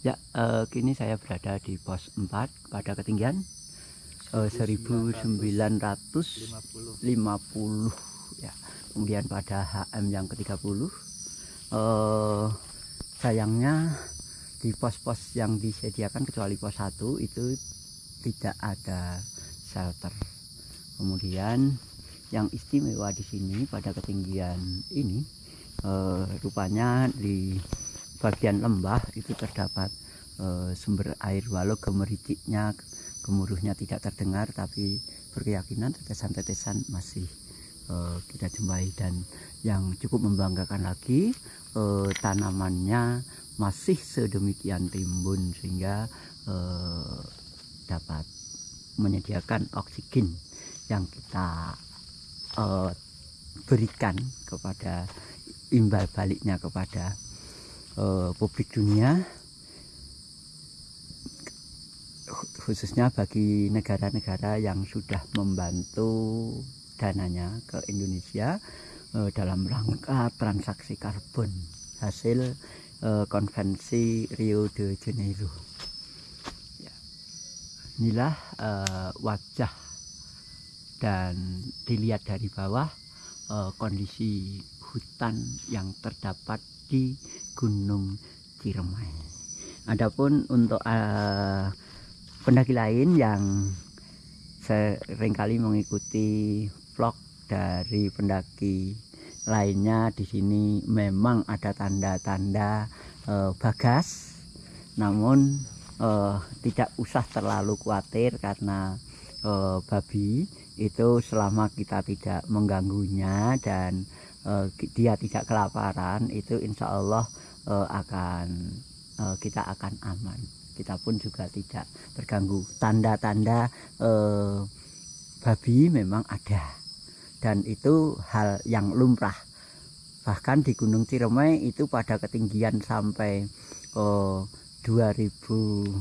Ya, kini saya berada di pos 4 pada ketinggian 1950 ya. Kemudian pada HM yang ke-30. Sayangnya di pos-pos yang disediakan kecuali pos 1 itu tidak ada shelter. Kemudian yang istimewa di sini pada ketinggian ini rupanya di bagian lembah itu terdapat sumber air, walau gemericiknya, gemuruhnya tidak terdengar, tapi berkeyakinan tetesan-tetesan masih kita jumpai. Dan yang cukup membanggakan lagi, tanamannya masih sedemikian timbun sehingga dapat menyediakan oksigen yang kita berikan kepada imbal baliknya kepada publik dunia, khususnya bagi negara-negara yang sudah membantu dananya ke Indonesia dalam rangka transaksi karbon hasil konvensi Rio de Janeiro. Ya. Inilah wajah dan dilihat dari bawah kondisi hutan yang terdapat di Gunung Ciremai. Adapun untuk pendaki lain yang seringkali mengikuti vlog dari pendaki lainnya, di sini memang ada tanda-tanda bagas, namun tidak usah terlalu khawatir karena babi itu selama kita tidak mengganggunya dan dia tidak kelaparan, itu insya Allah kita akan aman. Kita pun juga tidak terganggu. Tanda-tanda babi memang ada, dan itu hal yang lumrah. Bahkan di Gunung Ciremai itu pada ketinggian sampai 2700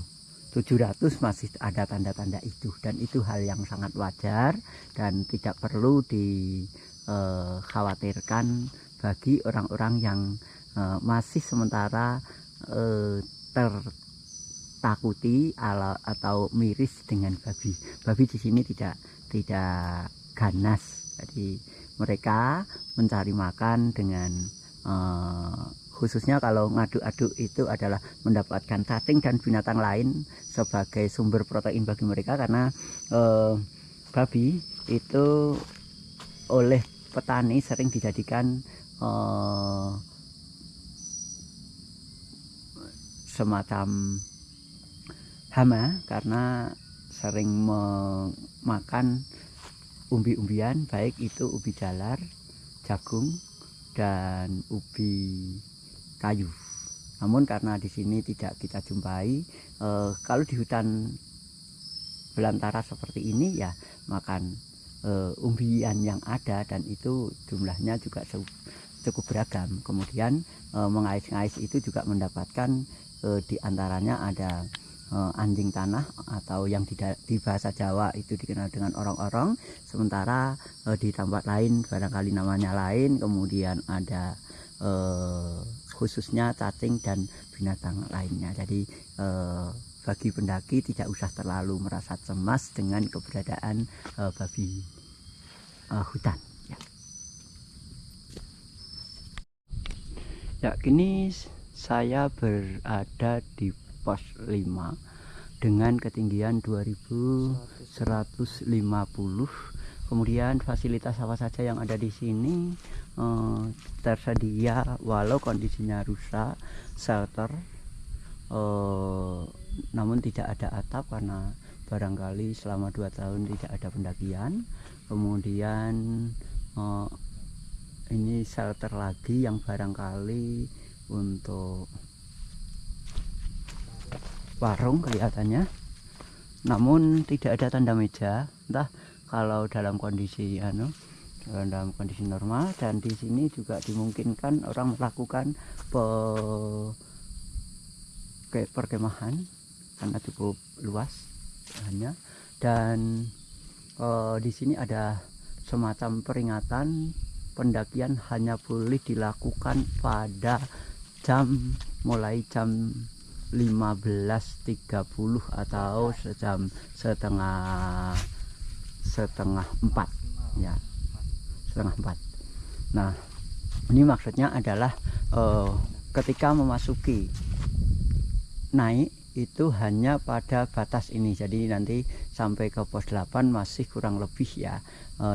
masih ada tanda-tanda itu, dan itu hal yang sangat wajar dan tidak perlu dikhawatirkan bagi orang-orang yang masih sementara tertakuti atau miris dengan babi. Babi di sini tidak ganas, jadi mereka mencari makan dengan khususnya kalau ngaduk-aduk itu adalah mendapatkan cacing dan binatang lain sebagai sumber protein bagi mereka, karena babi itu oleh petani sering dijadikan semacam hama karena sering memakan umbi-umbian, baik itu ubi jalar, jagung, dan ubi kayu. Namun karena di sini tidak kita jumpai, kalau di hutan belantara seperti ini ya makan umbian yang ada, dan itu jumlahnya juga cukup beragam. Kemudian mengais-ngais itu juga mendapatkan diantaranya ada anjing tanah atau yang di bahasa Jawa itu dikenal dengan orang-orang, sementara di tempat lain barangkali namanya lain. Kemudian ada khususnya cacing dan binatang lainnya. Jadi bagi pendaki tidak usah terlalu merasa cemas dengan keberadaan babi hutan. Ya, kini saya berada di pos 5 dengan ketinggian 2150. Kemudian fasilitas apa saja yang ada di sini tersedia, walau kondisinya rusak, shelter, namun tidak ada atap karena barangkali selama 2 tahun tidak ada pendakian. Kemudian ini shelter lagi yang barangkali untuk warung kelihatannya, namun tidak ada tanda meja, entah kalau dalam kondisi normal. Dan di sini juga dimungkinkan orang melakukan perkemahan karena cukup luas hanya. Dan di sini ada semacam peringatan pendakian hanya boleh dilakukan pada mulai jam 15.30 atau jam setengah 4 ya, setengah 4. Nah, ini maksudnya adalah ketika memasuki naik itu hanya pada batas ini. Jadi nanti sampai ke pos 8 masih kurang lebih ya,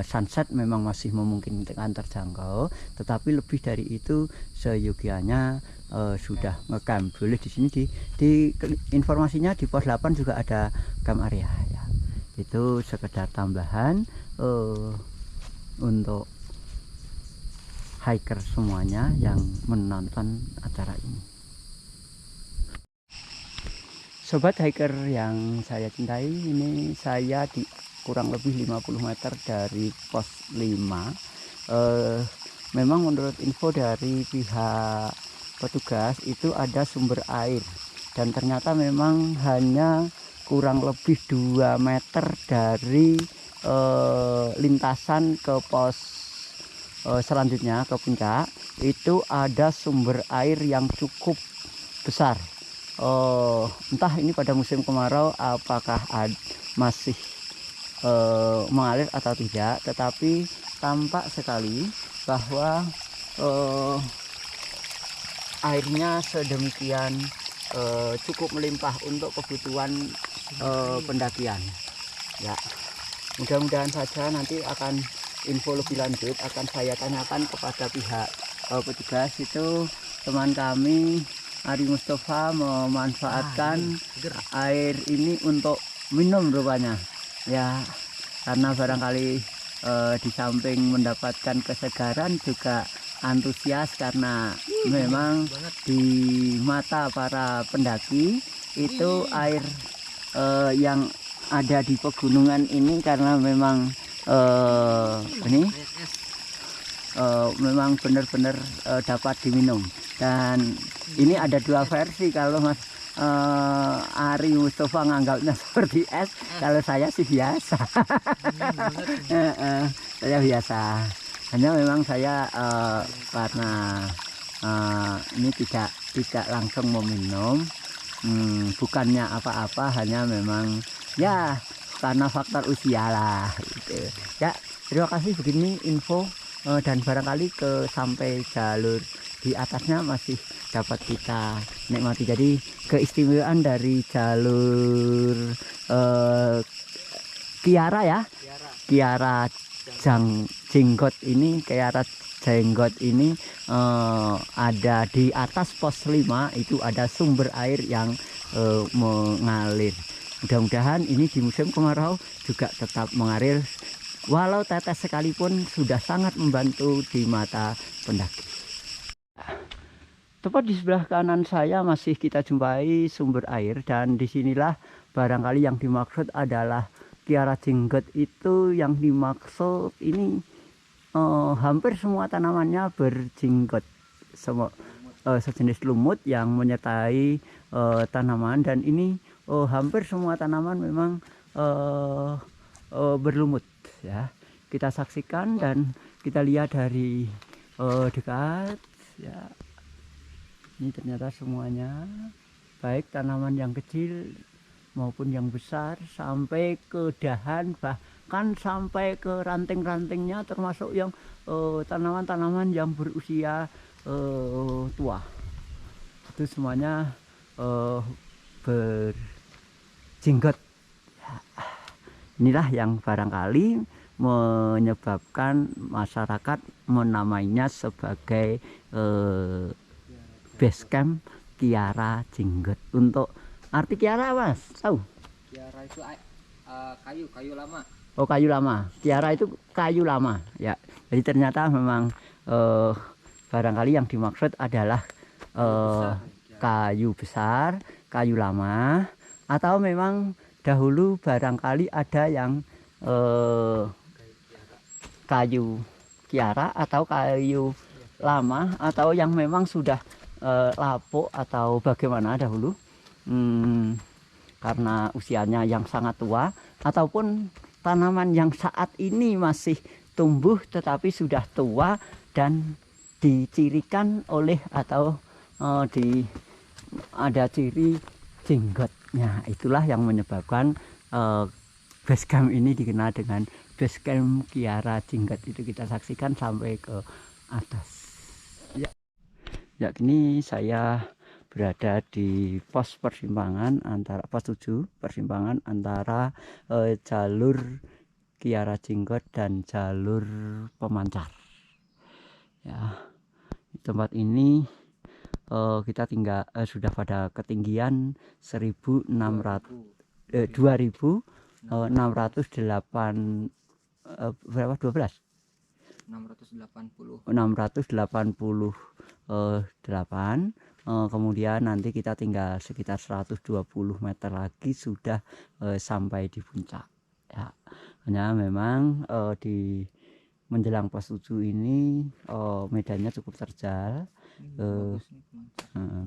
sunset memang masih memungkinkan terjangkau, tetapi lebih dari itu seyogianya sudah ngecamp. Boleh di sini di informasinya di pos 8 juga ada camp area ya. Itu sekedar tambahan untuk hiker semuanya yang menonton acara ini. Sobat hiker yang saya cintai, ini saya di kurang lebih 50 meter dari pos 5. Memang menurut info dari pihak petugas itu ada sumber air, dan ternyata memang hanya kurang lebih 2 meter dari lintasan ke pos selanjutnya ke puncak itu ada sumber air yang cukup besar. Entah ini pada musim kemarau apakah masih mengalir atau tidak, tetapi tampak sekali bahwa airnya sedemikian cukup melimpah untuk kebutuhan pendakian ya. Mudah-mudahan saja nanti akan info lebih lanjut akan saya tanyakan kepada pihak petugas. Itu teman kami Ari Mustafa memanfaatkan air ini untuk minum rupanya ya, karena barangkali di samping mendapatkan kesegaran juga antusias, karena memang di mata para pendaki itu air yang ada di pegunungan ini karena memang ini memang benar-benar dapat diminum. Dan ini ada 2 versi, kalau Mas Ari Mustafa nganggapnya seperti es, kalau saya sih biasa. Saya biasa, hanya memang saya karena ini tidak langsung meminum, bukannya apa-apa, hanya memang ya karena faktor usia lah gitu. Ya, terima kasih. Begini info, dan barangkali sampai jalur di atasnya masih dapat kita nikmati. Jadi keistimewaan dari jalur Kiara ya, Kiara Jenggot ini, Kiara Jenggot ini ada di atas pos 5 itu ada sumber air yang mengalir. Mudah-mudahan ini di musim kemarau juga tetap mengalir, walau tetes sekalipun sudah sangat membantu di mata pendaki. Tepat di sebelah kanan saya masih kita jumpai sumber air, dan disinilah barangkali yang dimaksud adalah Kiara Jenggot. Itu yang dimaksud ini hampir semua tanamannya berjenggot, sejenis lumut yang menyertai tanaman, dan ini hampir semua tanaman memang berlumut ya. Kita saksikan dan kita lihat dari dekat ya. Ini ternyata semuanya, baik tanaman yang kecil maupun yang besar, sampai ke dahan, bahkan sampai ke ranting-rantingnya, termasuk yang tanaman-tanaman yang berusia tua. Itu semuanya berjenggot. Inilah yang barangkali menyebabkan masyarakat menamainya sebagai base camp Kiara Jenggot. Untuk arti Kiara, Mas, tahu? Kiara itu kayu lama. Oh, kayu lama. Kiara itu kayu lama ya. Jadi ternyata memang barangkali yang dimaksud adalah kayu besar, kayu lama, atau memang dahulu barangkali ada yang kayu Kiara atau kayu lama, atau yang memang sudah lapuk atau bagaimana dahulu, karena usianya yang sangat tua, ataupun tanaman yang saat ini masih tumbuh tetapi sudah tua dan dicirikan oleh atau ada ciri jenggotnya. Itulah yang menyebabkan basecamp ini dikenal dengan basecamp Kiara Jenggot. Itu kita saksikan sampai ke atas. Ya, kini saya berada di pos persimpangan antara pos 7 persimpangan antara jalur Kiara Jenggot dan jalur Pemancar. Ya, di tempat ini kita tinggal sudah pada ketinggian 2608 berapa 688. Kemudian nanti kita tinggal sekitar 120 meter lagi sudah sampai di puncak ya. Hanya memang di menjelang pos 7 ini medannya cukup terjal.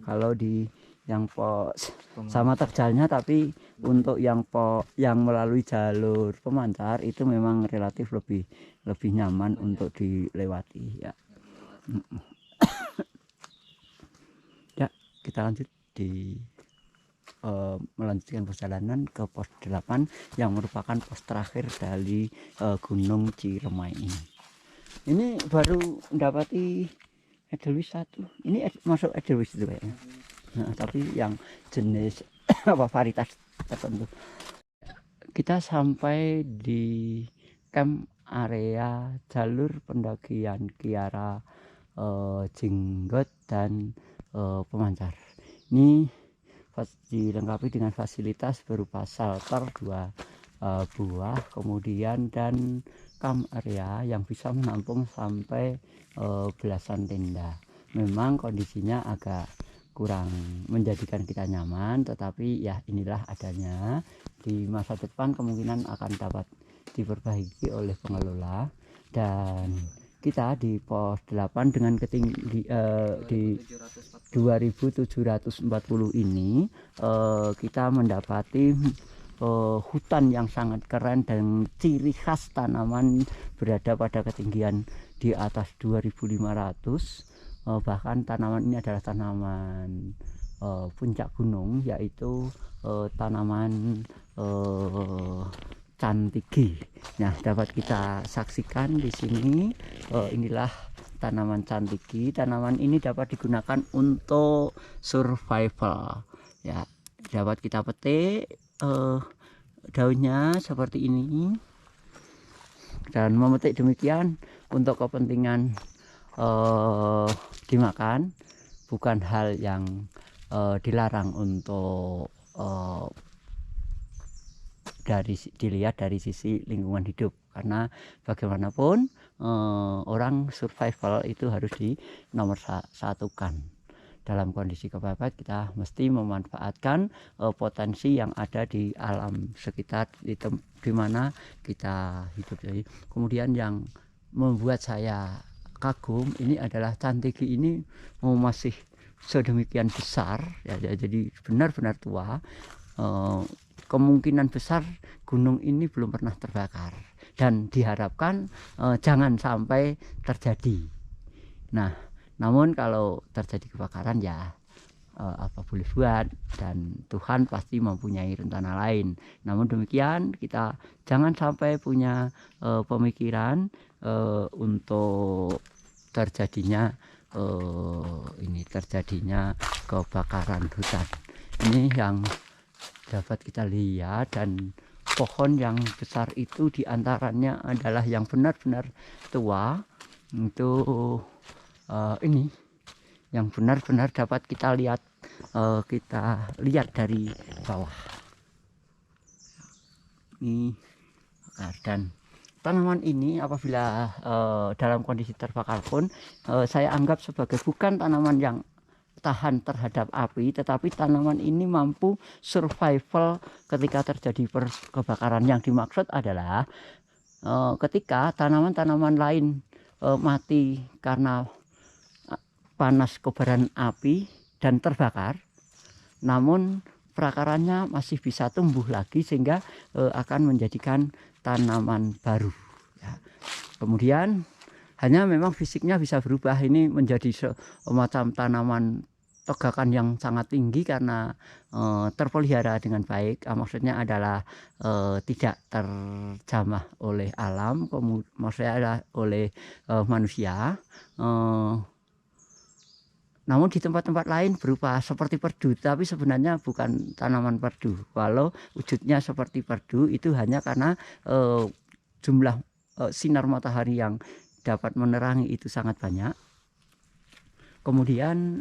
Kalau di yang pos sama terjalnya, tapi untuk yang melalui jalur Pemancar itu memang relatif lebih nyaman untuk dilewati ya. Ya, kita lanjut melanjutkan perjalanan ke pos 8 yang merupakan pos terakhir dari Gunung Ciremai ini. Ini baru mendapati Edelweiss 1. Ini masuk Edelweiss itu kayaknya. Nah, tapi yang jenis varietas tertentu. Kita sampai di camp area jalur pendakian Kiara Jenggot dan Pemancar. Ini dilengkapi dengan fasilitas berupa shelter 2 buah, kemudian dan camp area yang bisa menampung sampai belasan tenda. Memang kondisinya agak kurang menjadikan kita nyaman, tetapi ya inilah adanya. Di masa depan kemungkinan akan dapat diperbaiki oleh pengelola. Dan kita di pos 8 dengan ketinggi di 2740 ini kita mendapati hutan yang sangat keren dan ciri khas tanaman berada pada ketinggian di atas 2500. Bahkan tanaman ini adalah tanaman puncak gunung, yaitu tanaman cantigi. Nah, dapat kita saksikan di sini. Inilah tanaman cantigi. Tanaman ini dapat digunakan untuk survival. Ya, dapat kita petik daunnya seperti ini dan memetik demikian untuk kepentingan dimakan, bukan hal yang dilarang untuk dilihat dari sisi lingkungan hidup, karena bagaimanapun orang survival itu harus dinomor satukan. Dalam kondisi kepepet kita mesti memanfaatkan potensi yang ada di alam sekitar di mana kita hidup. Jadi, kemudian yang membuat saya kagum ini adalah cantigi ini masih sedemikian besar ya, jadi benar-benar tua. Kemungkinan besar gunung ini belum pernah terbakar dan diharapkan jangan sampai terjadi. Nah, namun kalau terjadi kebakaran ya apa boleh buat, dan Tuhan pasti mempunyai rencana lain. Namun demikian kita jangan sampai punya pemikiran untuk terjadinya kebakaran hutan. Ini yang dapat kita lihat, dan pohon yang besar itu diantaranya adalah yang benar-benar tua. Itu ini yang benar-benar dapat kita lihat dari bawah ini. Dan tanaman ini apabila dalam kondisi terbakar pun saya anggap sebagai bukan tanaman yang tahan terhadap api, tetapi tanaman ini mampu survival ketika terjadi kebakaran. Yang dimaksud adalah ketika tanaman-tanaman lain mati karena panas kobaran api dan terbakar, namun perakarannya masih bisa tumbuh lagi sehingga akan menjadikan tanaman baru ya. Kemudian hanya memang fisiknya bisa berubah, ini menjadi semacam tanaman tegakan yang sangat tinggi karena terpelihara dengan baik. Maksudnya adalah tidak terjamah oleh alam, maksudnya adalah oleh manusia. Namun di tempat-tempat lain berupa seperti perdu, tapi sebenarnya bukan tanaman perdu. Walau wujudnya seperti perdu, itu hanya karena jumlah sinar matahari yang dapat menerangi itu sangat banyak. Kemudian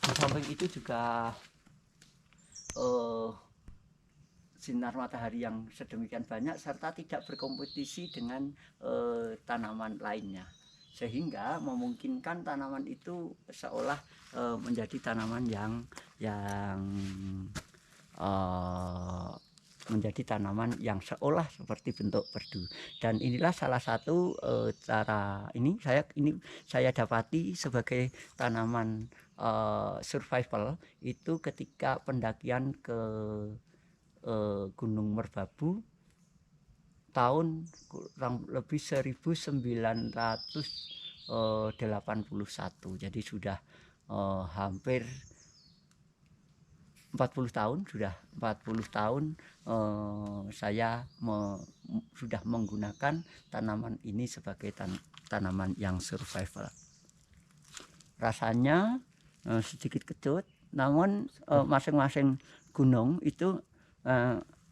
di samping itu juga sinar matahari yang sedemikian banyak serta tidak berkompetisi dengan tanaman lainnya, sehingga memungkinkan tanaman itu seolah menjadi tanaman yang menjadi tanaman yang seolah seperti bentuk perdu. Dan inilah salah satu cara ini saya dapati sebagai tanaman survival itu ketika pendakian ke Gunung Merbabu tahun kurang lebih 1981. Jadi sudah hampir 40 tahun, saya sudah menggunakan tanaman ini sebagai tanaman yang survival. Rasanya sedikit kecut, namun masing-masing gunung itu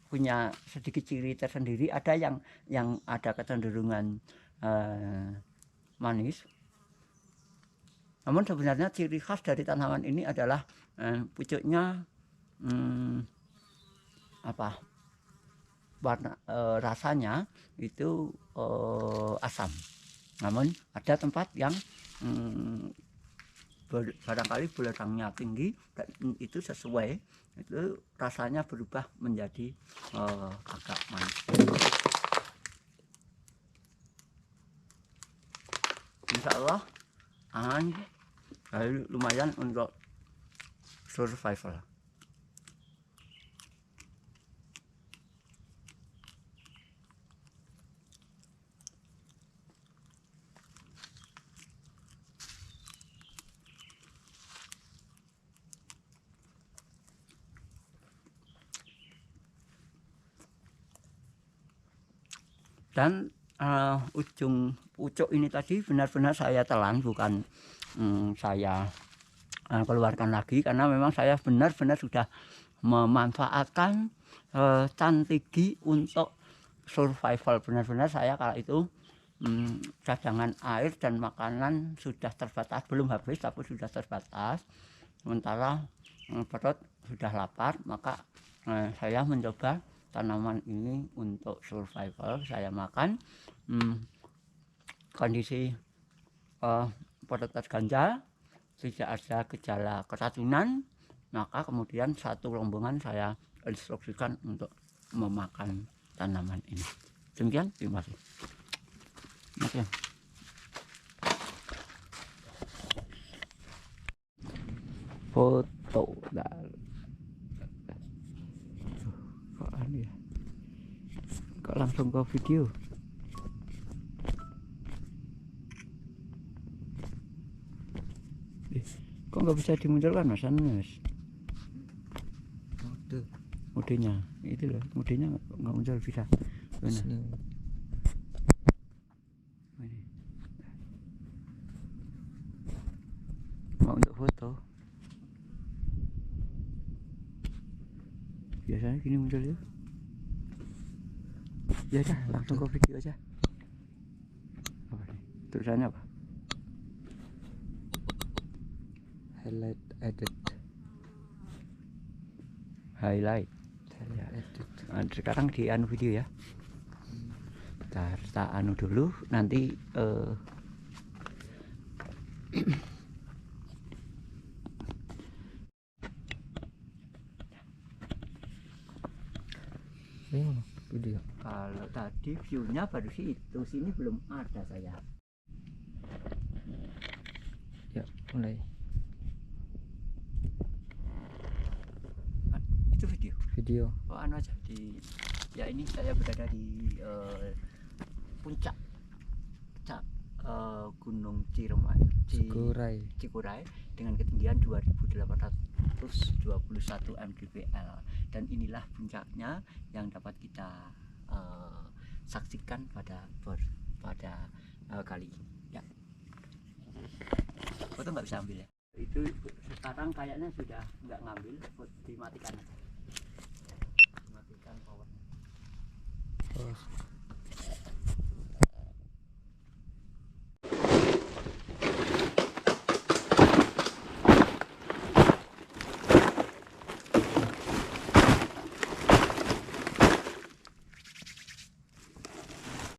punya sedikit ciri tersendiri. Ada yang ada kecenderungan manis. Namun sebenarnya ciri khas dari tanaman ini adalah pucuknya warna rasanya itu asam. Namun ada tempat yang barangkali belerangnya tinggi dan itu sesuai, itu rasanya berubah menjadi agak manis. Insya Allah lumayan untuk survival. Dan ujung pucuk ini tadi benar-benar saya telan, bukan saya keluarkan lagi, karena memang saya benar-benar sudah memanfaatkan cantigi untuk survival. Benar-benar saya kala itu cadangan air dan makanan sudah terbatas, belum habis tapi sudah terbatas, sementara perut sudah lapar, maka saya mencoba tanaman ini untuk survival. Saya makan, kondisi perut terganjal, tidak ada gejala keracunan, maka kemudian satu rombongan saya instruksikan untuk memakan tanaman ini. Demikian, terima kasih. Oke. Foto kok langsung ke video. Kok nggak bisa dimunculkan Mas Anas? Modenya itu loh, modenya nggak muncul. Bisa mana? Mau untuk foto biasanya gini muncul ya. Ya dah, langsung ke video aja. Apa nih? Tulisannya apa? Highlight edit. Highlight. Nah, sekarang di anu video ya. Tak anu dulu, nanti Video. Kalau tadi view-nya baru itu, sini belum ada saya. Ya, mulai. Itu video. Oh, anu aja di. Ya ini saya berada di puncak Gunung Cikuray. dengan ketinggian 2821 mdpl, dan inilah puncaknya yang dapat kita saksikan pada kali ini ya. Foto nggak bisa ambil ya, itu sekarang kayaknya sudah nggak ngambil, dimatikan aja, dimatikan powernya.